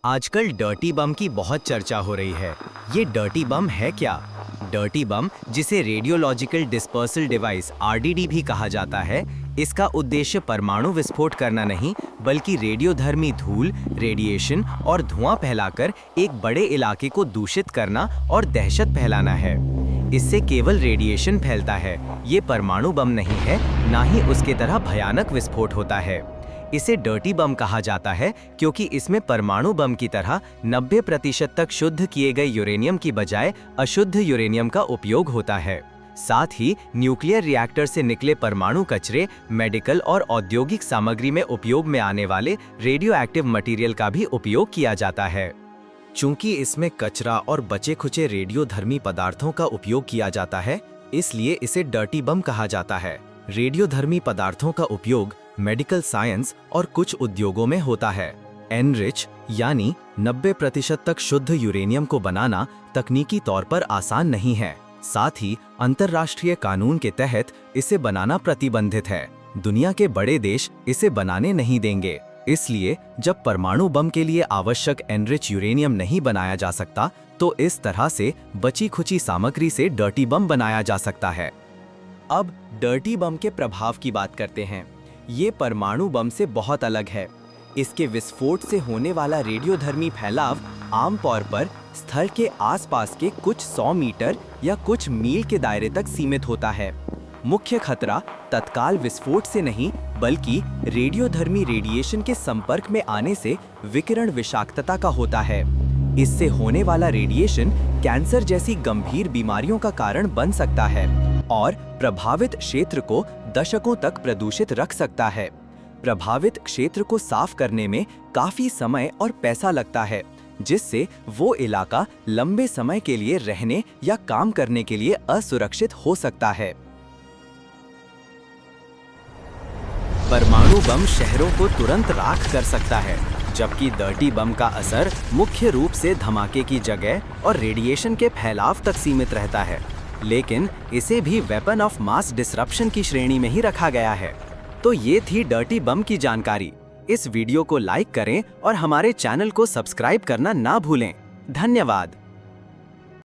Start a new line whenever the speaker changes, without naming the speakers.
आजकल डर्टी बम की बहुत चर्चा हो रही है। ये डर्टी बम है क्या? डर्टी बम, जिसे रेडियोलॉजिकल डिस्पर्सल डिवाइस (आरडीडी) भी कहा जाता है, इसका उद्देश्य परमाणु विस्फोट करना नहीं, बल्कि रेडियोधर्मी धूल, रेडिएशन और धुआं फैलाकर एक बड़े इलाके को दूषित करना और दहशत फैलाना है। इससे केवल रेडिएशन फैलता है, ये परमाणु बम नहीं है, ना ही उसके तरह भयानक विस्फोट होता है। इसे डर्टी बम कहा जाता है क्योंकि इसमें परमाणु बम की तरह 90% तक शुद्ध किए गए यूरेनियम की बजाय अशुद्ध यूरेनियम का उपयोग होता है। साथ ही न्यूक्लियर रिएक्टर से निकले परमाणु कचरे, मेडिकल और औद्योगिक सामग्री में उपयोग में आने वाले रेडियो एक्टिव मटेरियल का भी उपयोग किया जाता है। चूंकि इसमें कचरा और बचे खुचे रेडियोधर्मी पदार्थों का उपयोग किया जाता है, इसलिए इसे डर्टी बम कहा जाता है। रेडियोधर्मी पदार्थों का उपयोग मेडिकल साइंस और कुछ उद्योगों में होता है। एनरिच यानी 90% तक शुद्ध यूरेनियम को बनाना तकनीकी तौर पर आसान नहीं है। साथ ही अंतर्राष्ट्रीय कानून के तहत इसे बनाना प्रतिबंधित है। दुनिया के बड़े देश इसे बनाने नहीं देंगे। इसलिए जब परमाणु बम के लिए आवश्यक एनरिच यूरेनियम नहीं बनाया जा सकता, तो इस तरह से बची खुची सामग्री से डर्टी बम बनाया जा सकता है। अब डर्टी बम के प्रभाव की बात करते हैं। ये परमाणु बम से बहुत अलग है। इसके विस्फोट से होने वाला रेडियोधर्मी फैलाव आमतौर पर स्थल के आसपास के कुछ 100 मीटर या कुछ मील के दायरे तक सीमित होता है। मुख्य खतरा तत्काल विस्फोट से नहीं, बल्कि रेडियोधर्मी रेडिएशन के संपर्क में आने से विकिरण विषाक्तता का होता है। इससे होने वाला रेडिएशन कैंसर जैसी गंभीर बीमारियों का कारण बन सकता है और प्रभावित क्षेत्र को दशकों तक प्रदूषित रख सकता है। प्रभावित क्षेत्र को साफ करने में काफी समय और पैसा लगता है, जिससे वो इलाका लंबे समय के लिए रहने या काम करने के लिए असुरक्षित हो सकता है। परमाणु बम शहरों को तुरंत राख कर सकता है, जबकि डर्टी बम का असर मुख्य रूप से धमाके की जगह और रेडिएशन के फैलाव तक सीमित रहता है। लेकिन इसे भी वेपन ऑफ मास डिसरप्शन की श्रेणी में ही रखा गया है। तो ये थी डर्टी बम की जानकारी। इस वीडियो को लाइक करें और हमारे चैनल को सब्सक्राइब करना ना भूलें। धन्यवाद।